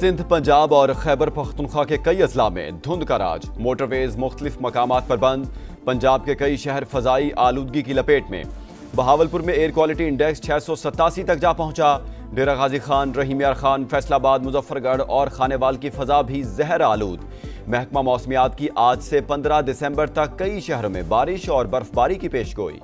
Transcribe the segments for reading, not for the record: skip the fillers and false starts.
सिंध, पंजाब और खैबर पख्तूनख्वा के कई अजला में धुंध का राज। मोटरवेज मुख्तलिफ मकामात पर बंद। पंजाब के कई शहर फजाई आलूदगी की लपेट में। बहावलपुर में एयर क्वालिटी इंडेक्स 687 तक जा पहुंचा। डेरा गाजी खान, रहीम यार खान, फैसलाबाद, मुजफ्फरगढ़ और खानेवाल की फजा भी जहर आलूद। महकमा मौसमियात की आज से 15 दिसंबर तक कई शहरों में बारिश और बर्फबारी की पेशगोई।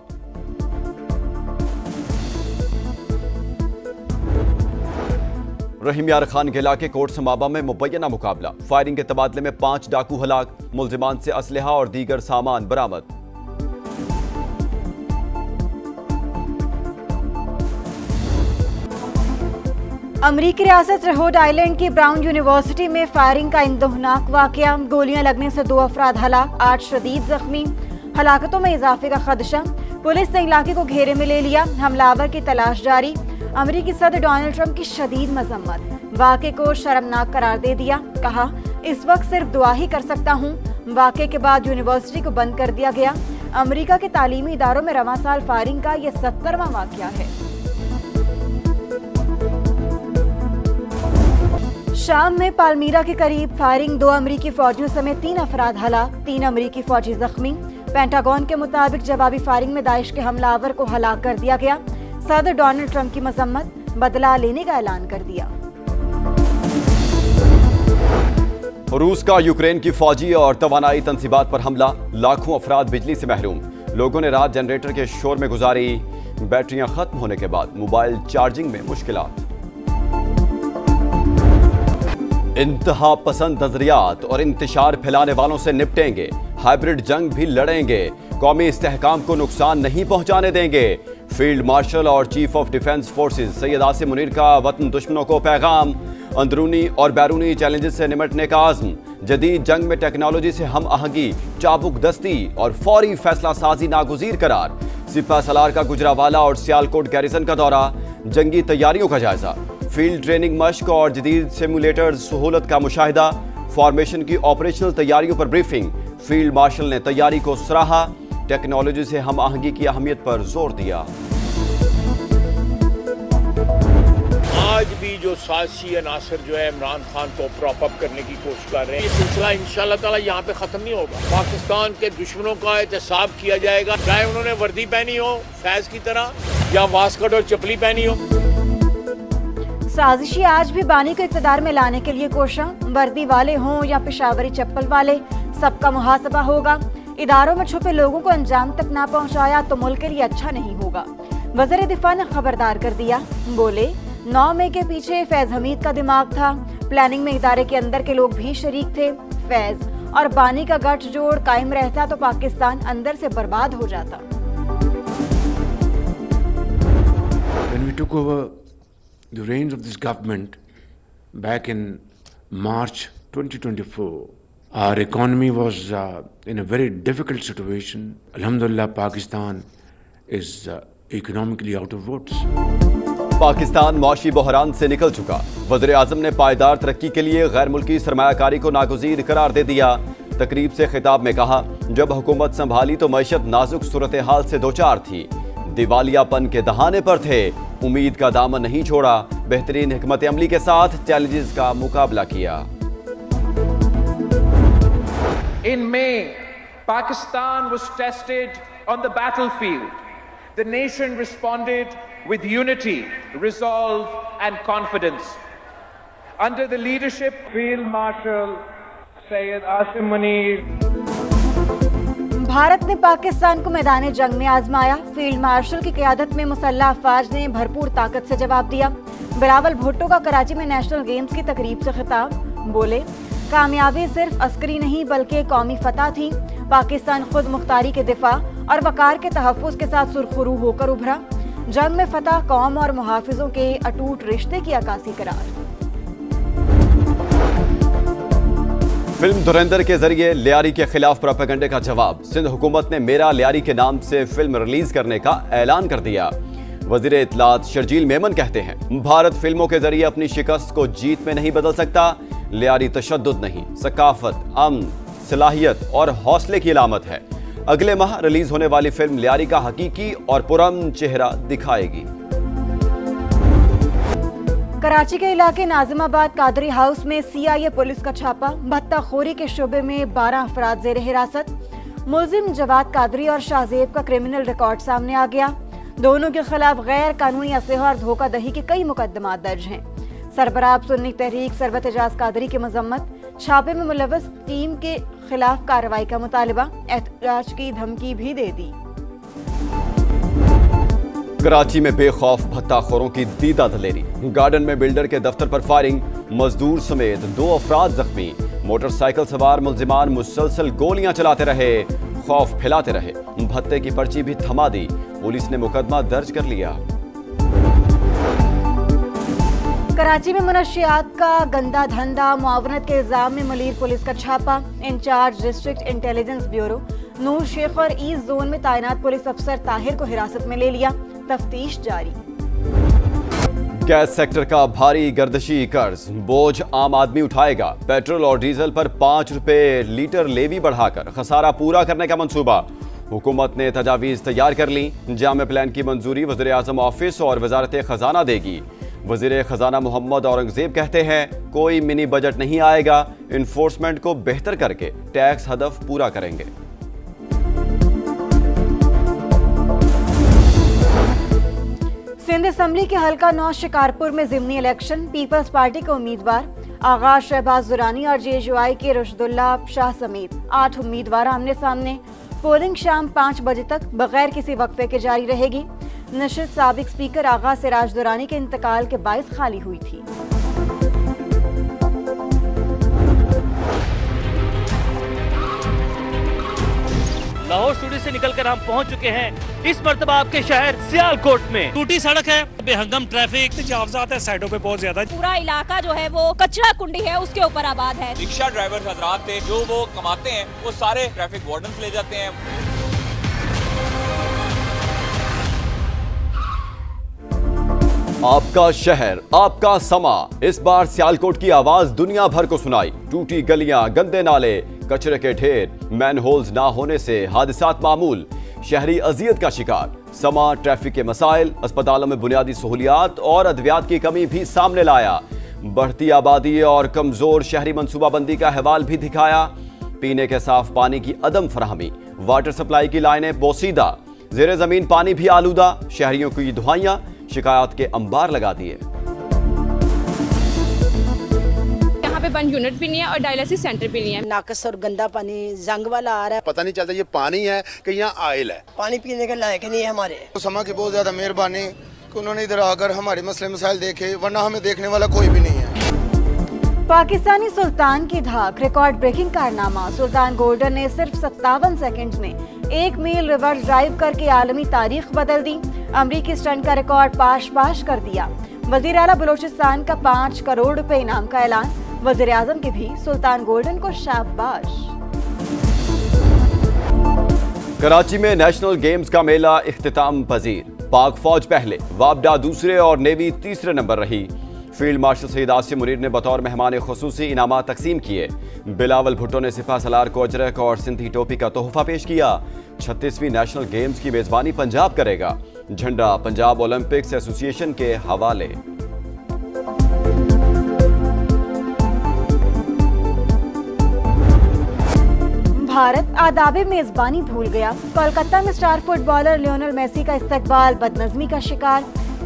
रहीम यार खान के इलाके कोट समाबा में मुबैना मुकाबला। फायरिंग के तबादले में 5 डाकू हलाक। मुल्जिमान से असलहा और दीगर सामान बरामद। अमरीकी रियासत रहोड आइलैंड की ब्राउन यूनिवर्सिटी में फायरिंग का इंदोहनाक वाकया। गोलियां लगने से 2 अफराद हलाक, 8 शदीद जख्मी। हलाकतों में इजाफे का खदशा। पुलिस ने इलाके को घेरे में ले लिया। हमलावर की तलाश जारी। अमरीकी सदर डोनाल्ड ट्रंप की शदीद मजम्मत। वाक़े को शर्मनाक करार दे दिया। कहा, इस वक्त सिर्फ दुआ ही कर सकता हूँ। वाक़े के बाद यूनिवर्सिटी को बंद कर दिया गया। अमरीका के तालीमी इदारों में रवां साल फायरिंग का यह 70वां वाकया है। शाम में पालमीरा के करीब फायरिंग। 2 अमरीकी फौजियों समेत 3 अफराद हलाक, 3 अमरीकी फौजी जख्मी। पेंटागन के मुताबिक जवाबी फायरिंग में दाइश के हमलावर को हलाक कर दिया गया। सदर डोनाल्ड ट्रंप की मजम्मत, बदला लेने का ऐलान कर दिया। रूस का यूक्रेन की फौजी और तवानाई तंसीबात पर हमला। लाखों अफराद बिजली से महरूम। लोगों ने रात जनरेटर के शोर में गुजारी। बैटरियां खत्म होने के बाद मोबाइल चार्जिंग में मुश्किलात। इंतहा पसंद नजरियात और इंतशार फैलाने वालों से निपटेंगे। हाइब्रिड जंग भी लड़ेंगे। कौमी इस्तेहकाम को नुकसान नहीं पहुंचाने देंगे। फील्ड मार्शल और chief of defence forces Syed Asim Munir का वतन दुश्मनों को पैगाम। अंदरूनी और बैरूनी चैलेंजेस से निपटने का आज़म। जदीद जंग में टेक्नोलॉजी से हम आहंगी, चाबुक दस्ती और फौरी फैसला साजी नागुज़ीर करार। सिपा सलार का गुजरावाला और सियालकोट गैरिसन का दौरा। जंगी तैयारियों का जायजा। फील्ड ट्रेनिंग मश्क और जदीद सिमुलेटर सहूलत का मुशाहिदा। फॉर्मेशन की ऑपरेशनल तैयारियों पर ब्रीफिंग। फील्ड मार्शल ने तैयारी को सराहा। टेक्नोलॉजी से हम आहंगी की अहमियत पर जोर दिया। आज भी जो साजिशी अनासर जो है इमरान खान को प्रॉप अप करने की कोशिश कर रहे हैं, ये सिलसिला इंशाअल्लाह ताला यहाँ पे खत्म नहीं होगा। पाकिस्तान के दुश्मनों का एहतसाब किया जाएगा, चाहे उन्होंने वर्दी पहनी हो फैज की तरह या वास्कट और चपली पहनी हो। साजिशी आज भी बानी को इक़्तिदार में लाने के लिए कोशिश। वर्दी वाले हों या पेशावरी चप्पल वाले, सबका मुहासबा होगा। इदारों में छुपे लोगों को अंजाम तक ना पहुंचाया तो मुल्क के लिए अच्छा नहीं होगा। वज़ीर दिफा ने खबरदार कर दिया। बोले, 9 मई के पीछे फैज हमीद का दिमाग था। प्लानिंग में इदारे के अंदर के लोग भी शरीक थे। फैज और बानी का गठजोड़ कायम रहता तो पाकिस्तान अंदर से बर्बाद हो जाता। When we took over the reins of this government back in March 2024, our economy was in a very difficult situation. Alhamdulillah, Pakistan is economically out of woods. Pakistan मौशी बहरान से निकल चुका। वज़ीर आज़म ने पायदार तरक्की के लिए गैर मुल्की सरमायाकारी को नागुज़ीर करार दे दिया। तकरीब से खिताब में कहा, जब हुकूमत संभाली तो मईशत नाजुक सूरत हाल से दोचार थी। दिवालियापन के दहाने पर थे। उम्मीद का दामन नहीं छोड़ा। बेहतरीन हिकमत अमली के साथ चैलेंजेस का मुकाबला किया। In May, Pakistan was tested on the battlefield. The nation responded with unity, resolve and confidence. Under the leadership of Field Marshal Sayyid Asim Munir. Bharat ने पाकिस्तान को मैदान जंग में आजमाया। फील्ड मार्शल की क़यादत में मुसल्लह अफवाज ने भरपूर ताकत से जवाब दिया। बिलावल भुट्टो का कराची में नेशनल गेम्स की तकरीब से खिताब। बोले, कामयाबी सिर्फ अस्करी नहीं बल्कि कौमी फतह थी। पाकिस्तान खुद मुख्तारी के दिफा और वकार के तहफ़्फ़ुज़ के साथ सुरखरू होकर उभरा। जंग में फतह कौम और मुहाफिजों के अटूट रिश्ते की अक्कासी करार। फिल्म धुरंधर के जरिए लियारी के खिलाफ प्रोपेगेंडे का जवाब। सिंध हुकूमत ने मेरा लियारी के नाम से फिल्म रिलीज करने का ऐलान कर दिया। वजीर इत्तलात शर्जील मेमन कहते हैं, भारत फिल्मों के जरिए अपनी शिकस्त को जीत में नहीं बदल सकता। लियारी तशद्दुद नहीं, सकाफत, अमन, सलाहियत और हौसले की अलामत है। अगले माह रिलीज होने वाली फिल्म लियारी का हकीकी और पुरअमन चेहरा दिखाएगी। कराची के इलाके नाजिमाबाद कादरी हाउस में CIA पुलिस का छापा। भत्ताखोरी के शोबे में 12 अफराद जेर हिरासत। मुलजिम जवाद कादरी और शाहजेब का क्रिमिनल रिकॉर्ड सामने आ गया। दोनों के खिलाफ गैर कानूनी असलहा और धोखाधड़ी के कई मुकदमात दर्ज हैं। सरबराह सुन्नी तहरीक सरबत एजाज कादरी की मजम्मत। छापे में मुलव्वस टीम के खिलाफ कार्रवाई का मुतालबा। एहतजाज की धमकी भी दे दी। कराची में बेखौफ भत्ताखोरों की दीदा दलेरी। गार्डन में बिल्डर के दफ्तर पर फायरिंग। मजदूर समेत 2 अफराद जख्मी। मोटरसाइकिल सवार मुलजिमान मुसलसल गोलियां चलाते रहे, खौफ फैलाते रहे। भत्ते की पर्ची भी थमा दी। पुलिस ने मुकदमा दर्ज कर लिया। कराची में मुनशियात का गंदा धंधा। मुआवनत के इल्जाम में मलीर पुलिस का छापा। इंचार्ज डिस्ट्रिक्ट इंटेलिजेंस ब्यूरो नूर शेख और ईस्ट जोन में तैनात पुलिस अफसर ताहिर को हिरासत में ले लिया। तफ्तीश जारी। गैस सेक्टर का भारी गर्दशी कर्ज बोझ आम आदमी उठाएगा। पेट्रोल और डीजल पर 5 रुपए लीटर लेवी बढ़ाकर खसारा पूरा करने का मंसूबा। हुकूमत ने तजावीज तैयार कर ली। जामे प्लान की मंजूरी वज़ीर आज़म ऑफिस और वजारत खजाना देगी। वज़ीर खजाना मोहम्मद औरंगजेब कहते हैं कोई मिनी बजट नहीं आएगा, इन्फोर्समेंट को बेहतर करके टैक्स हदफ पूरा करेंगे। सिंध असम्बली के हल्का 9 शिकारपुर में ज़िमनी इलेक्शन। पीपल्स पार्टी के उम्मीदवार आगाज शहबाज दुरानी और JUI के रुशदुल्ला शाह समेत 8 उम्मीदवार आमने सामने। पोलिंग शाम 5 बजे तक बगैर किसी वक्फे के जारी रहेगी। नशिस्त साबिक स्पीकर आगा सिराज दुरानी के इंतकाल के बायस खाली हुई थी। लाहौर स्टूडियो से निकलकर हम पहुंच चुके हैं इस मर्तबा आपके शहर सियालकोट में। टूटी सड़क है, बेहंगम ट्रैफिक, जावजात है साइडों पे बहुत ज्यादा। पूरा इलाका जो है वो कचरा कुंडी है, उसके ऊपर आबाद है। रिक्शा ड्राइवर हजरात थे जो वो कमाते हैं वो सारे ट्रैफिक वार्डन ले जाते हैं। आपका शहर, आपका समा। इस बार सियालकोट की आवाज दुनिया भर को सुनाई। टूटी गलियां, गंदे नाले, कचरे के ढेर, मैनहोल्स ना होने से हादसात मामूल। शहरी अजियत का शिकार। समा ट्रैफिक के मसाइल, अस्पतालों में बुनियादी सहूलियात और अद्वियात की कमी भी सामने लाया। बढ़ती आबादी और कमजोर शहरी मनसूबाबंदी का अहवाल भी दिखाया। पीने के साफ पानी की अदम फराहमी, वाटर सप्लाई की लाइनें बोसीदा, जेरे जमीन पानी भी आलूदा। शहरियों की दुहाइयां शिकायत के अंबार लगा दिए। यहाँ पे 1 यूनिट भी नहीं है और डायलिसिस सेंटर भी नहीं है। नाकस और गंदा पानी जंग वाला आ रहा है। पता नहीं चलता ये पानी है कि यहाँ आयल है। पानी पीने के लायक नहीं है हमारे। तो समा की बहुत ज्यादा मेहरबानी कि उन्होंने इधर आकर हमारे मसले मसाइल देखे, वरना हमें देखने वाला कोई भी नहीं है। पाकिस्तानी सुल्तान की धाक, रिकॉर्ड ब्रेकिंग कारनामा। सुल्तान गोल्डन ने सिर्फ 57 सेकंड में 1 मील रिवर्स ड्राइव करके आलमी तारीख बदल दी। अमरीकी स्टंट का रिकॉर्ड पाश कर दिया। वजीर आला बलोचिस्तान का 5 करोड़ रुपए इनाम का ऐलान। वजीर आजम की भी सुल्तान गोल्डन को शाबाश। कराची में नेशनल गेम्स का मेला इख्तिताम पजीर। पाक फौज पहले, वापडा दूसरे और नेवी तीसरे नंबर रही। फील्ड मार्शल सईद आसिम मुनीर ने बतौर मेहमान खुसूसी इनामात तकसीम किए। बिलावल भुट्टो ने सिपा सलार को अजरक और सिंधी टोपी का तोहफा पेश किया। 36वीं नेशनल गेम्स की मेजबानी पंजाब करेगा। झंडा पंजाब ओलंपिक्स एसोसिएशन के हवाले। भारत आदाबे मेजबानी भूल गया। कोलकाता में स्टार फुटबॉलर लियोनेल मेसी का इस्तकबाल बदनज़मी का शिकार।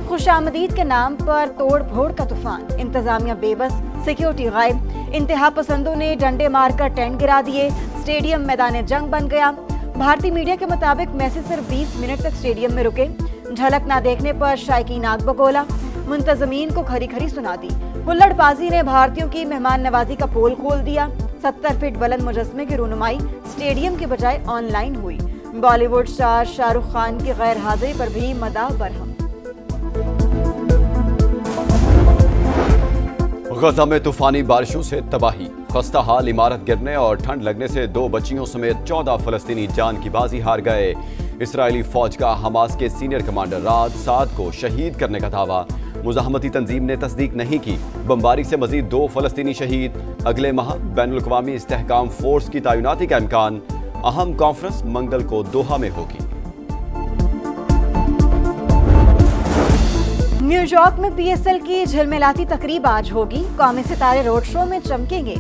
खुशामदीद के नाम पर तोड़ फोड़ का तूफान। इंतजामिया बेबस, सिक्योरिटी गायब। इंतहा पसंदों ने डंडे मारकर टेंट गिरा दिए। स्टेडियम मैदान जंग बन गया। भारतीय मीडिया के मुताबिक मेसी सिर्फ 20 मिनट तक स्टेडियम में रुके। झलक ना देखने पर शायकीन आग बगोला। मुंतजमीन को खरी खरी सुना दी। हुल्लड़बाजी ने भारतीयों की मेहमान नवाजी का पोल खोल दिया। 70 फीट बुलंद मुजस्मे की रूनुमाई स्टेडियम के बजाय ऑनलाइन हुई। बॉलीवुड स्टार शाहरुख खान की गैर हाजिरी पर भी मदाह बरहम। गजा में तूफानी बारिशों से तबाही। खस्ता हाल इमारत गिरने और ठंड लगने से 2 बच्चियों समेत 14 फलस्तीनी जान की बाजी हार गए। इसराइली फौज का हमास के सीनियर कमांडर राद साद को शहीद करने का दावा। मुजाहमती तंजीम ने तस्दीक नहीं की। बमबारी से मजीद 2 फलस्तीनी शहीद। अगले माह बैनुल-अक़वामी इस्तेहकाम फोर्स की तैनाती का इम्कान। अहम कॉन्फ्रेंस मंगल को दोहा में होगी। न्यूयॉर्क में पीएसएल की झिलमिलाती तकरीब आज होगी। कौमी सितारे रोड शो में चमकेंगे।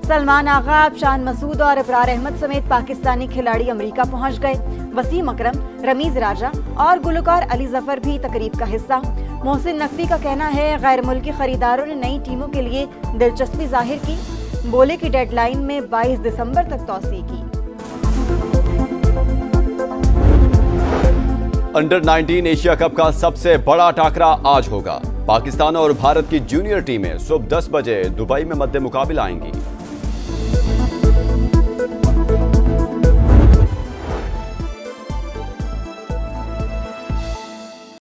सलमान आगा, शान मसूद और इब्रार अहमद समेत पाकिस्तानी खिलाड़ी अमेरिका पहुंच गए। वसीम अकरम, रमीज राजा और गुलकार अली जफर भी तकरीब का हिस्सा। मोहसिन नकवी का कहना है गैर मुल्की खरीदारों ने नई टीमों के लिए दिलचस्पी जाहिर की। बोले की डेडलाइन में 22 दिसंबर तक तौसीह की। अंडर 19 एशिया कप का सबसे बड़ा टाकरा आज होगा। पाकिस्तान और भारत की जूनियर टीमें सुबह 10 बजे दुबई में मद्दे मुकाबिला आएंगी।